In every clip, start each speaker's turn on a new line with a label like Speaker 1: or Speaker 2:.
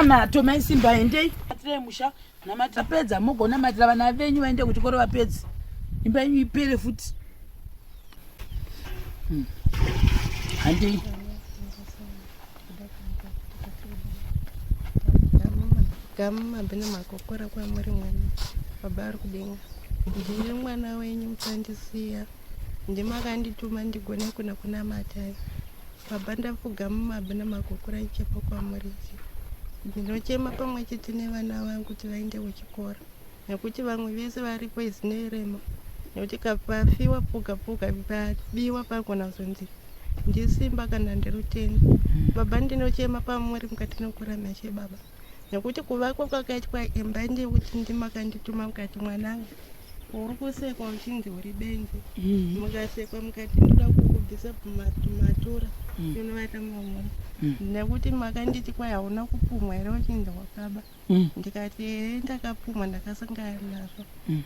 Speaker 1: munamato maisimba endei atire musha namatapedza mugona matira vana venyu vaende kuchikoro vapedzi imba yenyu ipere futi handei
Speaker 2: Gama mabene makokora kwa muri mwana baba ari kudenga ndine mwana wenyu mutandisiya ndimakandituma ndigone kuna matai baba ndafugama mabene makokora ichepo kwa muri ndinochema pamwe chete nevana vangu kuti vaende kuchikora nekuti vamwe vese varipo izinerema nekuti kapafiwa puga pabiwa pagona kuzonzi ndisimba kana ndiruteni baba ndinochema pamuri mukati nokura meshe baba nekuti kuvakwa kwakaitwa imba ndekuti ndimakandituma mukati mwananga uri kusekwa uchinzi uri benzi mukasekwa mukati ndoda kukubvisa pamatura inovata mamwe nekuti makanditi kwai hauna kupumwa here uchinzi wakaba ndikati here ndakapumwa ndakasangana nazvo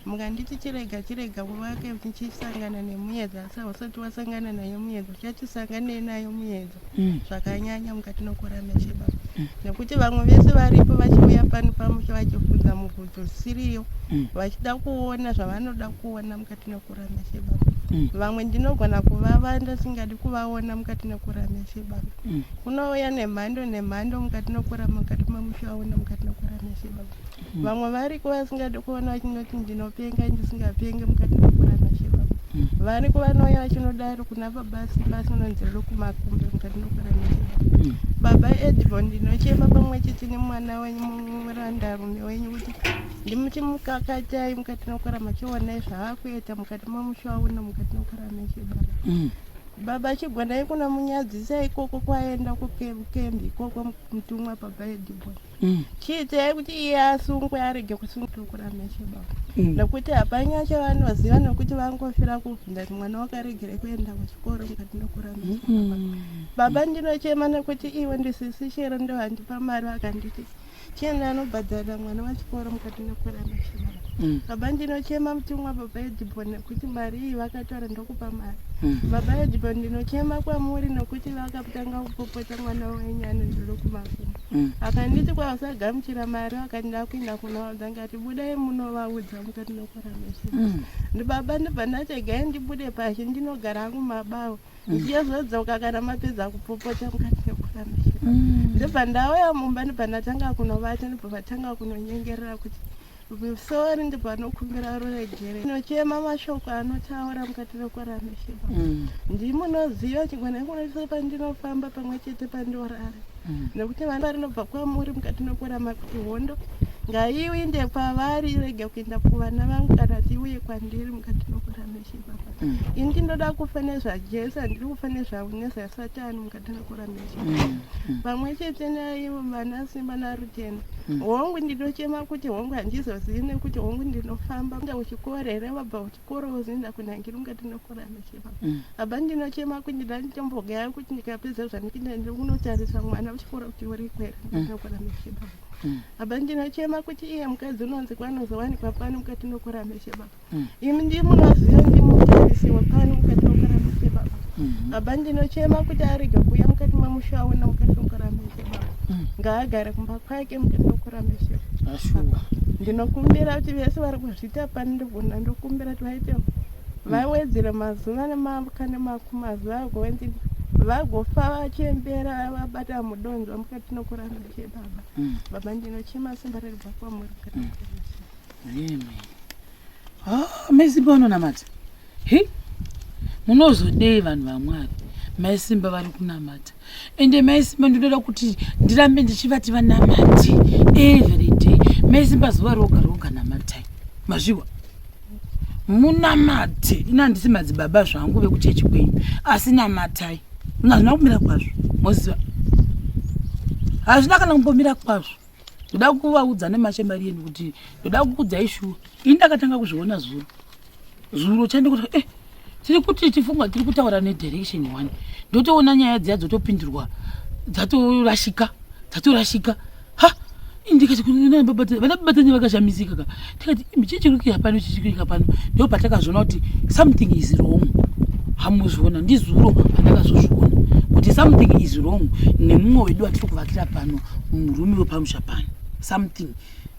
Speaker 2: mukanditi chirega kuvake uchichisangana nemuedza asi hausati wasangana nayo muedza uchachisanganei nayo muedza zvakanyanya mukati nokura meshe baba nekuti vamwe vese varipo vachiuya pano pamusha vachibvunza mubvunzo usiriyo vachida kuona zvavanoda kuona mukati nokura meshe baba vamwe ndinogona kuvava ndasingadi kuvaona mukati nokura meshe baba kunouya nemhando mukati nokura mukati mamusha waona mukati nokura meshe baba vamwe variko vasingadi kuona vachinoti ndinopenga ndisingapenge mukati nokura meshe baba variko vanouya vachinodaro kuna babasi unonzerero kumakumbe mukati nokura meshe baba Edvon ndinochema pamwe chete nemwana wenyu murandarume wenyu kuti ndimuchimukakatai mukati nokura machiona zvaakuita mukati mamusha uno mukati nokura meshe baba baba chigonai kuna munyadzisa ikoko kwaenda kukembi ikoko mutumwa baba Edvon chiitai kuti iye asungwe arege kusungukura meshe baba nekuti hapanya chavanoziva nekuti vangofira kubvunza kuti mwana wakaregere kuenda kuchikoro mukati nokura meshe baba ndinochema nekuti iwe ndisisi chero ndo handipa mari vakanditi chienda anobhadhara mwana wachikoro mukati nokura meshe baba ndinochema mutumwa baba Edvon nekuti mari iyi vakatora ndokupa mari baba Edvon ndinochema kwamuri nekuti vakatanga kupopota mwana wenyu anondiro kumakumbo akanditi kwausagamuchira mari akandida kuenda kunovaudza ngati budai munovaudza mukati nokura meshe ndibaba ndibva ndategai ndibude pashi ndinogara hangu mabawo ndichizodzoka kana mapedza kupopota mukati nokura meshe ndibva ndauya mumba ndibva ndatanga kunovata ndibva vatanga kunonyengerera kuti sori ndibva nokumbira ruregere ndinochema mashoko anotaura mukati nokura meshe ndimunoziva chigona kunose pandinofamba pamwe chete pandorara nekuti vanhu varinobva kwamuri mukati nokura makuti hondo ngaiuinde kwavari rege kuenda kuvana vangu kana tiuye kwandiri mukati nokura meshe baba ini ndinoda kufa nezvajesu handiri kufa nezvasatani mukati nokura meshe pamwe chete naivo vana simba narutenda hongu ndinochema kuti hongu handizozivi nekuti hongu ndinofamba nda kuchikoro here vabva kuchikoro uzoenda kunhangira mukati nokura meshe baba baba ndinochema kuti ndida nditombogaya kuti ndikapedza zvandikinda ndiri kunotarisa mwana wechikoro kuti uri kwere mukati nokura meshe baba baba ndinochema kuti iye mukadzi unonzi kwanozowanikwa pano mukati nokura meshe baba imi ndimunoziva ndimutarisiwa pano mukati nokura meshe baba baba ndinochema kuti arege kuuya mukati mamusha una mukati nokura meshe baba ngaagare kumba kwake mukati nokura meshe baba ndinokumbira kuti vese vari kuzviita pani ndigona ndokumbira kuti vaite vawedzere mazuva nemakane makumi mazuva agowenzi vagofa vachembera vabata mudonzwa mukati nokura meshe baba baba ndinochema simba riribva kwamuri mukati
Speaker 1: maisimba unonamata munozodei vanhu vamwari maisimba vari kunamata ende maisimba ndinoda kuti ndirambe ndichivati vanamati every day maisimba zuva roga roga namatai mazviwa munamate ina handisi madzibaba zvangu vekuchechi kwenyu asi namatai hazvina kumira kwazvo moziva hazvina kana kumbomira kwazvo ndoda kuvaudza nemashemari yenu kuti ndoda kukudzai shuwa ini ndakatanga kuzviona zuro chandikuti tiri kuti tifungwa tiri kutaura nedirection one ndotoona nyaya dziya dzotopindirwa dzatorashika ha ndikati vana babatani vakashamisika ka tikati chichirikuya pano chichikuika pano ndo patakazviona kuti something is wrong hamuzviona ndizuro pandakazozviona kuti something is wrong nemumwe wedu watiri kuvakira pano murume wepamusha pano something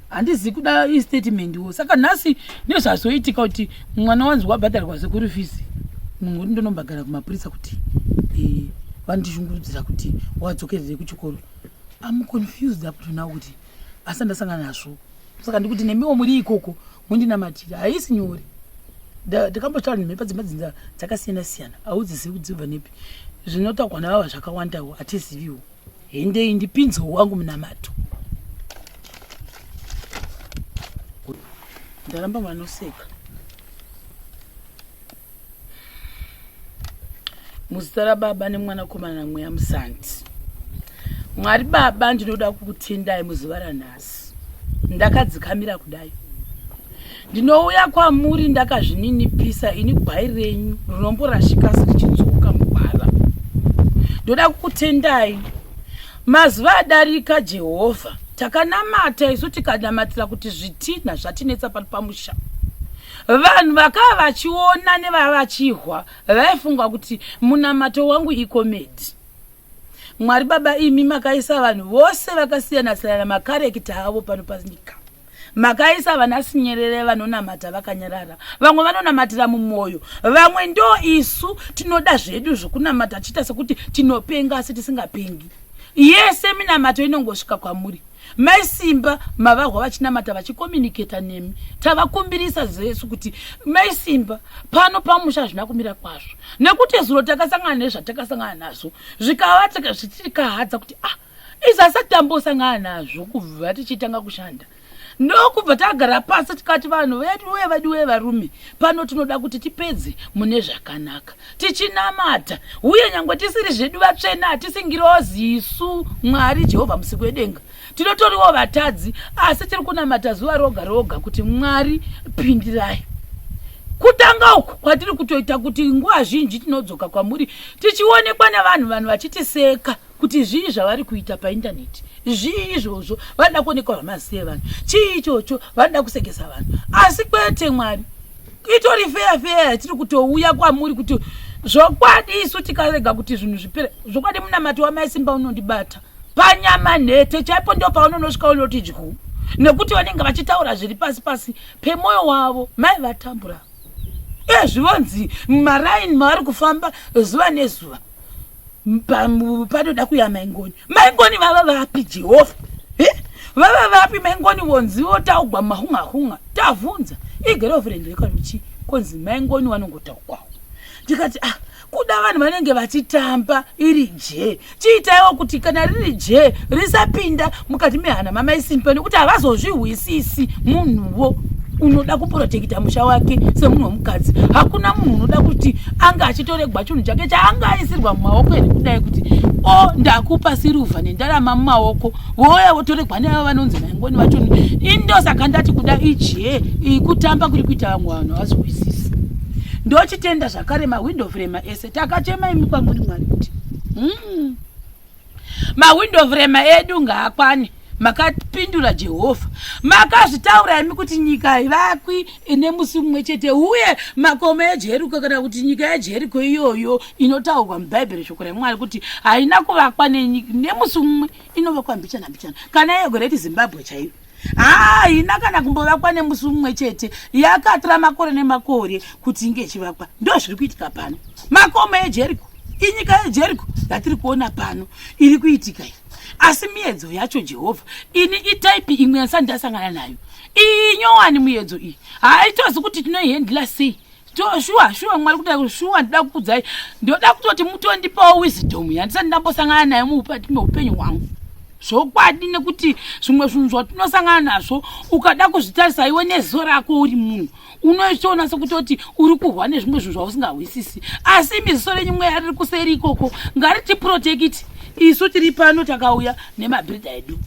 Speaker 1: handizivi kuda istatementwo saka nhasi nezvazoitika kuti mwana wanzi wabhadharwa sekuru fisi munhu ndonombagara kumapurisa kuti vandishungurudzira kuti wadzokerere kuchikoro. I'm confused up to now kuti asi ndasangana nazvo saka ndikuti nemiwo muri ikoko mundinamatira haisi nyore ndakambotaura nemhepa dzimba dzinza dzakasiyana siyana haudzizivi kudzibva nepi zvinotaurwa navava zvakawandawo hatiziviwo hendei ndipinzewo wangu munamato. Ndaramba manoseka muzita rababa nemwanakomana mweya musandi. Mwari baba ndinoda kukutendai muzuva ranhasi ndakadzikamira kudai ndinouya kwamuri ndakazvininipisa ini gwai renyu rinomborashika sirichidzoka mugwara. Ndoda kukutendai mazuva adarika Jehovha takanamata isu tikanamatira kuti zvitina zvatinetsa pano pamusha vanhu vakava vachiona nevava vachihwa vaifunga kuti munamato wangu ikomedi. Mwari baba imi makaisa vanhu vose vakasiyana siyana makarekita avo pano panyika. Makaisa vanasinyerere vanonamata vakanyarara, vamwe vanonamatira mumwoyo, vamwe ndo isu tinoda zvedu zvokunamata tiita sekuti tinopenga asi tisingapengi. Yese minamato inongosvika kwamuri. Maisimba mavahwa vachinamata vachikomuniketa nemi tavakumbirisa zesu kuti maisimba pano pamusha zvina kumira kwazvo nekuti zuro takasangana nezvatakasangana nazvo zvikava zvichikahadza kuti izvi asatambosangana nazvo kubva tichitanga kushanda ndokubva tagara pasi tikati vanhu vedu uye vadu vevarume pano tinoda kuti tipedze mune zvakanaka tichinamata uye nyangwe tisiri zvedu vatsvena hatisingirozi isu Mwari Jehovha musiku wedenga tinotoriwo vatadzi asi tiri kunamata zuva roga roga kuti Mwari pindirai. Kutanga uku kwatiri kutoita kuti nguva zhinji tinodzoka kwamuri tichionekwa navanhu vachitiseka kuti zvii zvavari kuita paindaneti zvii izvozvo vanoda kuonekwa zvamaziye vanhu chii ichocho vanoda kusekesa vanhu asi kwete Mwari itori feya tiri kutouya kwamuri kuti zvokwadi isu tikarega kuti zvinhu zvipere zvokwadi munamato wamaisimba unondibata panyama nhete chaipo ndo paunonosvika unoti dyu nekuti vanenge vachitaura zviri pasi pasi pemwoyo wavo mai vatambura zvivonzi maraini mavari kufamba zuva nezuva panoda kuya maingoni vava vapi Jehovha vava vapi maingoni vonzivo taugwa mahunga tavunza igirlfriend yekaruchi konzi maingoni vanongotaugwawo tikati kuda vanhu vanenge vachitamba iri je chiitaiwo kuti kana riri je risapinda mukati mehana mamaisimba nekuti havazozvihwisisi munhuwo unoda kuprotekita musha wake semunhu womukadzi. Hakuna munhu unoda kuti anga achitoregwa chinhu chake chaanga aisirwa mumaoko ene kudai kuti ndakupa siruvha nendarama mumaoko woya wotoregwa neavo vanonzi maingoni vachoni indo saka ndati kuda ije kutamba kuri kuita vamwe vanhu havazwisisi. Ndochitenda zvakare mawindow frame ese takachema imi kwamuri Mwari kuti mawindow frame edu ngaakwane makapindura Jehovha makazvitaura imi kuti nyika ivakwi ine musi mumwe chete uye makomo eJeriko kana kuti nyika yeJeriko iyoyo inotaurwa mubhaibheri shoko raMwari kuti haina kuvakwa nemusi mumwe inovakwa mbichana kana yeGreat Zimbabwe chaiyo haina kana kumbovakwa nemusi mumwe chete yakatora makore nemakore kuti inge ichivakwa. Ndo zviri kuitika pano makomo eJeriko inyika yeJeriko yatiri kuona pano iri kuitika iyi asi miedzo yacho Jehovha ini itaipi imwe yasandasangana nayo iyi nyowani miedzo iyi haitozi kuti tinoihendla sei shuwa Mwari kuti shuwa ndida kukudzai ndoda kutoti mutondipawo wisdom yandisati ndambosangana nayo muupenyu hwangu zvokwadi nekuti zvimwe zvinhu zvatinosangana nazvo ukada kuzvitarisa iwe nezo rako uri munhu unochiona sekutoti uri kurwa nezvimwe zvinhu zvausingahwisisi asi miziso renyu mweya riri kuseri ikoko ngaritiprotekiti isu tiri pano takauya nemabhridha edu.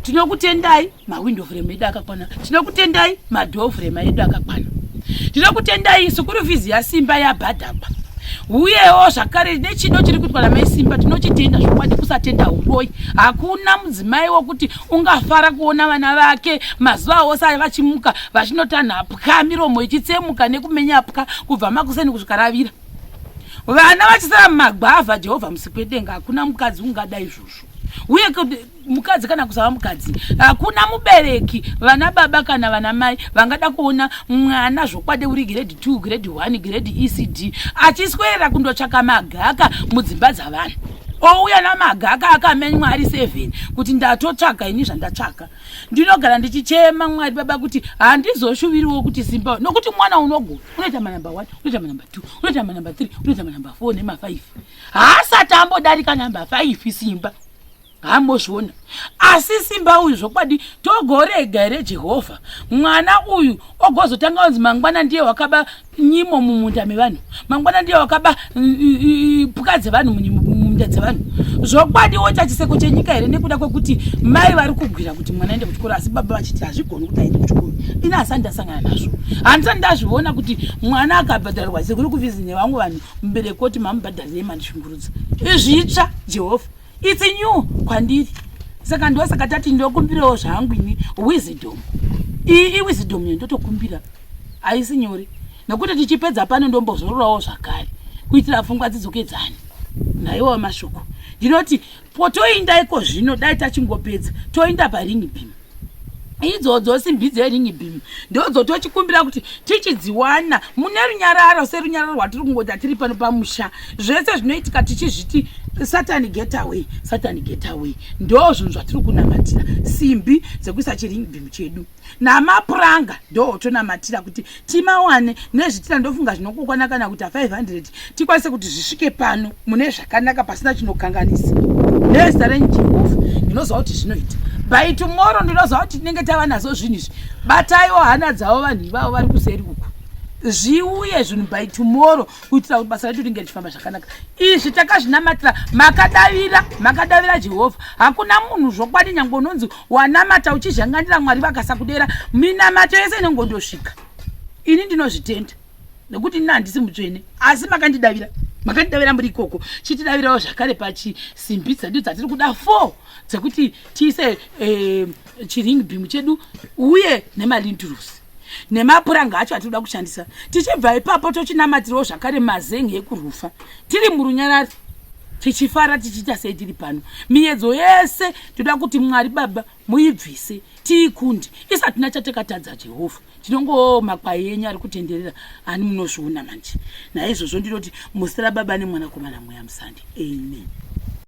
Speaker 1: Tinokutendai mawindow frame edu akakwana, tinokutendai madoor frame edu akakwana, tinokutendai sukuru fizi yasimba yabhadhamba uyewo zvakare nechino chiri kuitwa namaisimba tinochitenda zvokwadi kusatenda uroi. Hakuna mudzimai wokuti ungafara kuona vana vake mazuva ose vachimuka vachinota nhapwa miromo ichitsemuka nekumenya pwa kubva makuseni kusvika ravira. vana vachisara mumagwavha Jehovha Musikuedenga hakuna mukadzi ungada izvozvo uye mukadzi kana kusava mukadzi hakuna mubereki vana baba kana vana mai vangada kuona mwana zvokwadi uri grade 2 grade 1 grade ECD achiswera kundotsvaka magaka mudzimba dzavanhu ouya namagaka akamenywa ari 7 kuti ndatotsvaka ini zvandatsvaka ndinogara ndichichema Mwari baba kuti handizoshuviriwo kuti simba nokuti mwana unogona unoita manamba 1 unoita manamba 2 unoita manamba 3 unoita manamba 4 nema 5 haasati ambodarika namba 5 simba hamozviona asi simba uyu zvokwadi togorega here Jehovha mwana uyu ogozotanga kunzi mangwana ndiye wakaba nyimo mumunda mevanhu mangwana ndiye wakaba puka dzevanhu mumunda dzevanhu zvokwadi wochachiseko chenyika here nekuda kwekuti mai vari kugwira kuti mwana aende kuchikoro asi baba vachiti hazvigoni kuti aende kuchikoro ini hasati ndasangana nazvo handisati ndazviona kuti mwana akabhadharirwa sekuri kuvhizi nevamwe vanhu mubereki kuti mamubhadharire mandishungurudza izvitsva Jehovha it's new kwandiri saka ndosaka tati ndokumbirawo zvangu ini wisdom wisdom yendotokumbira haisi nyore nekuti tichipedza pano ndombozororawo zvakare kuitira pfungwa dzidzokedzane naiwa mashoko ndinoti potoindaiko zvino dai tachingopedza toinda paring beam idzodzo simbi dzering beam ndodzo tochikumbira kuti tichidziwana mune runyararo serunyararo rwatiri kungoti tiri pano pamusha zvese zvinoitika tichizviti Satan get away ndozvo zvatiri kunamatira simbi dzekuisa chiring beam chedu namapuranga ndo tonamatira kuti timawane nezvitira ndofunga zvinokokwana kana kuti 500 tikwanise kuti zvisvike pano mune zvakanaka pasina chinokanganisa nezita reJehovha ndinoziva kuti zvinoita by tomorrow ndinoziva kuti tinenge tava nazvo zvinhu izvi bataiwo hana dzavo vanhu ivavo vari kuseri uku zviuye zvinhu by tomorrow kuitira kuti basa redu ringe richifamba zvakanaka izvi takazvinamatira makadavira Jehovha hakuna munhu zvokwadi nyange unonzi wanamata uchizhanganira Mwari vakasakudera minamato yese inongondosvika ini ndinozvitenda nekuti ini handisi mutsvene asi makandidavira muri ikoko chitidavirawo zvakare pachisimbi dzedu dzatiri kuda 4 dzekuti tiise chiring beam chedu uye nemalinturusi nemapuranga acho atinoda kushandisa tichibva ipapo tochinamatirawo zvakare mazenge ekurufa tiri murunyararo tichifara tichiita sei tiri pano miyedzo yese toda kuti Mwari baba muibvise tiikunde isatina chatekatadza Jehovha tinongo makwai enyu ari kutenderera ani munozviona manje naizvozvo ndinoti musira baba nemwanakomana mweya musandi amen.